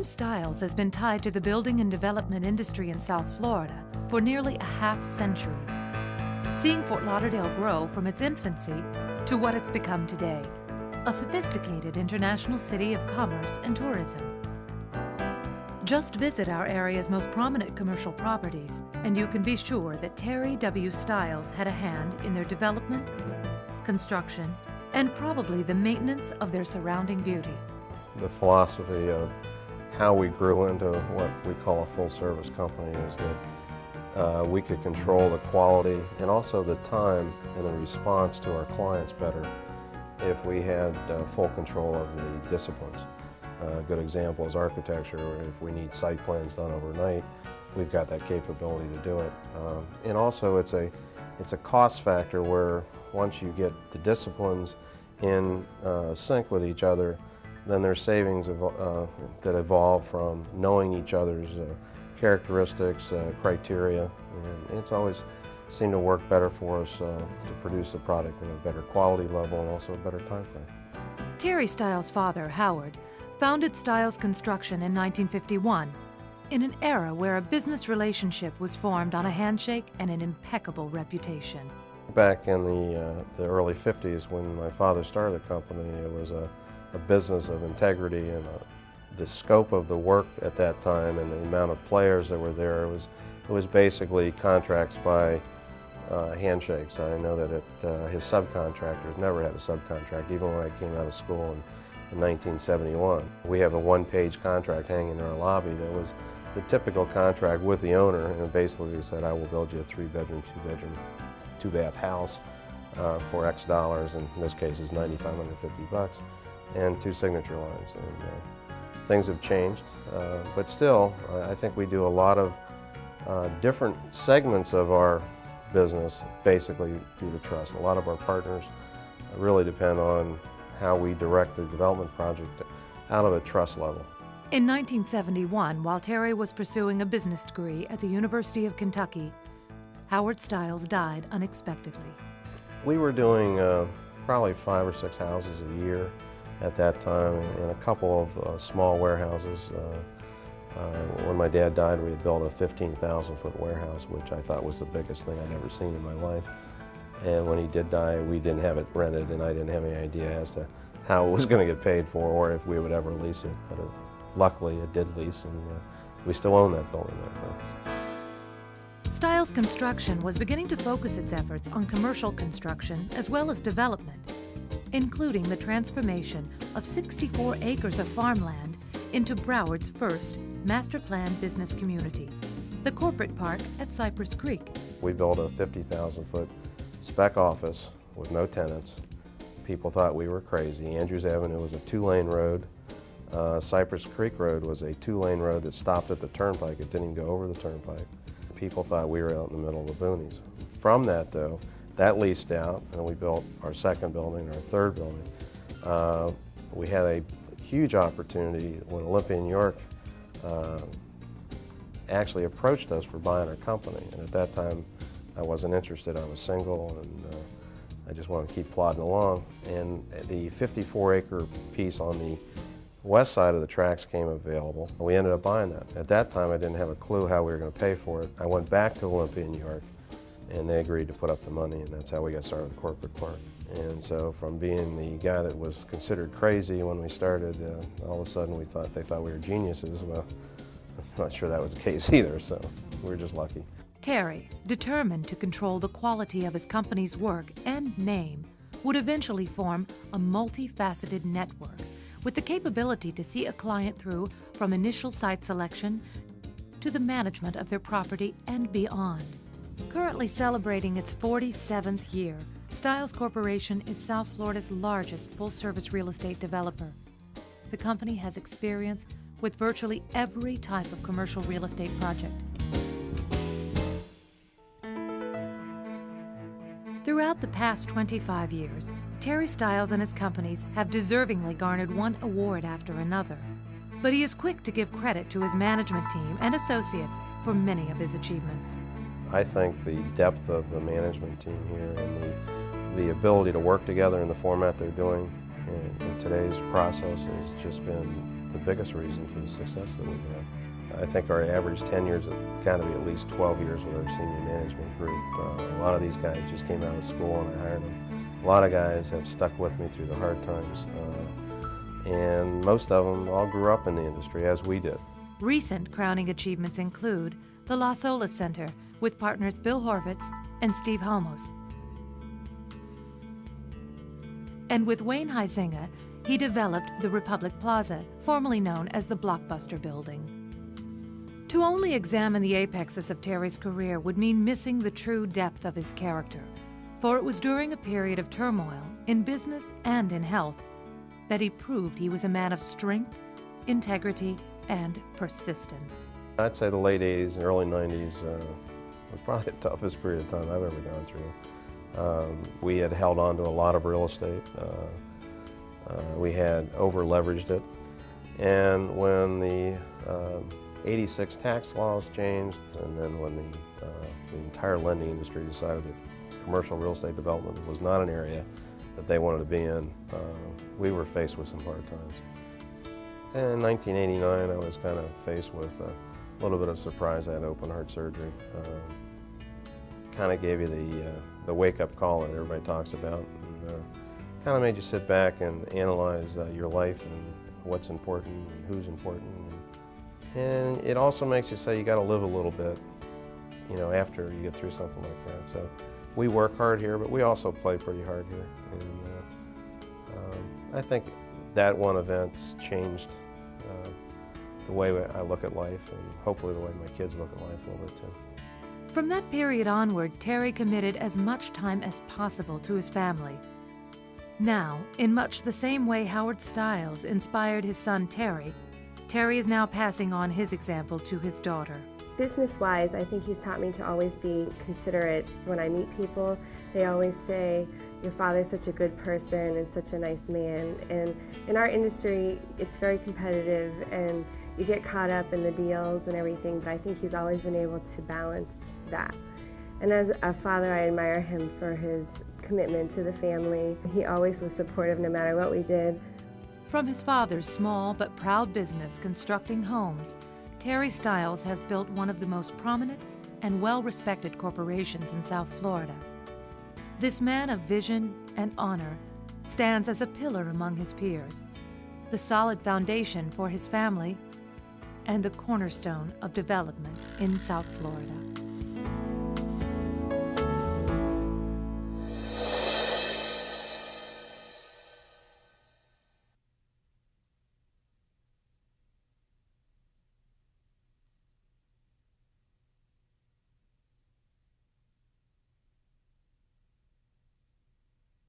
Stiles has been tied to the building and development industry in South Florida for nearly a half-century, seeing Fort Lauderdale grow from its infancy to what it's become today, a sophisticated international city of commerce and tourism. Just visit our area's most prominent commercial properties, and you can be sure that Terry W. Stiles had a hand in their development, construction, and probably the maintenance of their surrounding beauty. The philosophy of how we grew into what we call a full-service company is that we could control the quality and also the time and the response to our clients better if we had full control of the disciplines. A good example is architecture. If we need site plans done overnight, we've got that capability to do it. And also it's a cost factor where once you get the disciplines in sync with each other, then there's savings that evolve from knowing each other's characteristics, criteria, and it's always seemed to work better for us to produce a product in a better quality level and also a better time frame. Terry Stiles' father, Howard, founded Stiles Construction in 1951, in an era where a business relationship was formed on a handshake and an impeccable reputation. Back in the early 50s, when my father started the company, it was a business of integrity, and the scope of the work at that time and the amount of players that were there, it was basically contracts by handshakes. I know that his subcontractors never had a subcontract, even when I came out of school in 1971. We have a one-page contract hanging in our lobby that was the typical contract with the owner, and it basically said, I will build you a 3-bedroom, 2-bedroom, 2-bath house for X dollars, and in this case is $9,550, and 2 signature lines. And things have changed, but still, I think we do a lot of different segments of our business basically due to trust. A lot of our partners really depend on how we direct the development project out of a trust level. In 1971, while Terry was pursuing a business degree at the University of Kentucky, Howard Stiles died unexpectedly. We were doing probably 5 or 6 houses a year at that time, and a couple of small warehouses. When my dad died, we had built a 15,000-foot warehouse, which I thought was the biggest thing I'd ever seen in my life. And when he did die, we didn't have it rented, and I didn't have any idea as to how it was going to get paid for or if we would ever lease it. But luckily, it did lease, and we still own that building. Stiles Construction was beginning to focus its efforts on commercial construction as well as development, including the transformation of 64 acres of farmland into Broward's first master-planned business community, the corporate park at Cypress Creek. We built a 50,000-foot spec office with no tenants. People thought we were crazy. Andrews Avenue was a 2-lane road. Cypress Creek Road was a 2-lane road that stopped at the turnpike. It didn't even go over the turnpike. People thought we were out in the middle of the boonies. From that, though, that leased out, and we built our second building, our third building. We had a huge opportunity when Olympia, New York actually approached us for buying our company, and at that time I wasn't interested. I was single, and I just wanted to keep plodding along. And the 54-acre piece on the west side of the tracks came available. We ended up buying that. At that time, I didn't have a clue how we were going to pay for it. I went back to Olympia, New York, and they agreed to put up the money, and that's how we got started with the corporate park. And so from being the guy that was considered crazy when we started, all of a sudden they thought we were geniuses. Well, I'm not sure that was the case either, so we were just lucky. Terry, determined to control the quality of his company's work and name, would eventually form a multifaceted network with the capability to see a client through from initial site selection to the management of their property and beyond. Currently celebrating its 47th year, Stiles Corporation is South Florida's largest full-service real estate developer. The company has experience with virtually every type of commercial real estate project. Throughout the past 25 years, Terry Stiles and his companies have deservingly garnered one award after another. But he is quick to give credit to his management team and associates for many of his achievements. I think the depth of the management team here and the ability to work together in the format they're doing in today's process has just been the biggest reason for the success that we've had. I think our average tenure has got to be at least 12 years with our senior management group. A lot of these guys just came out of school and I hired them. A lot of guys have stuck with me through the hard times, and most of them all grew up in the industry, as we did. Recent crowning achievements include the Las Olas Center with partners Bill Horvitz and Steve Homos. And with Wayne Huizinga, he developed the Republic Plaza, formerly known as the Blockbuster Building. To only examine the apexes of Terry's career would mean missing the true depth of his character, for it was during a period of turmoil in business and in health that he proved he was a man of strength, integrity, and persistence. I'd say the late 80s and early 90s was probably the toughest period of time I've ever gone through. We had held on to a lot of real estate. We had over-leveraged it. And when the 86 tax laws changed, and then when the entire lending industry decided that commercial real estate development was not an area that they wanted to be in, we were faced with some hard times. And in 1989, I was kind of faced with a little bit of surprise. I had open heart surgery. Kind of gave you the wake-up call that everybody talks about. And, kind of made you sit back and analyze your life and what's important and who's important. And it also makes you say you got to live a little bit, you know, after you get through something like that. So we work hard here, but we also play pretty hard here. And I think that one event's changed the way I look at life, and hopefully the way my kids look at life a little bit too. From that period onward, Terry committed as much time as possible to his family. Now, in much the same way Howard Stiles inspired his son Terry, Terry is now passing on his example to his daughter. Business-wise, I think he's taught me to always be considerate. When I meet people, they always say, your father's such a good person and such a nice man. And in our industry, it's very competitive and you get caught up in the deals and everything, but I think he's always been able to balance that. And as a father, I admire him for his commitment to the family. He always was supportive no matter what we did. From his father's small but proud business constructing homes, Terry Stiles has built one of the most prominent and well-respected corporations in South Florida. This man of vision and honor stands as a pillar among his peers, the solid foundation for his family, and the cornerstone of development in South Florida.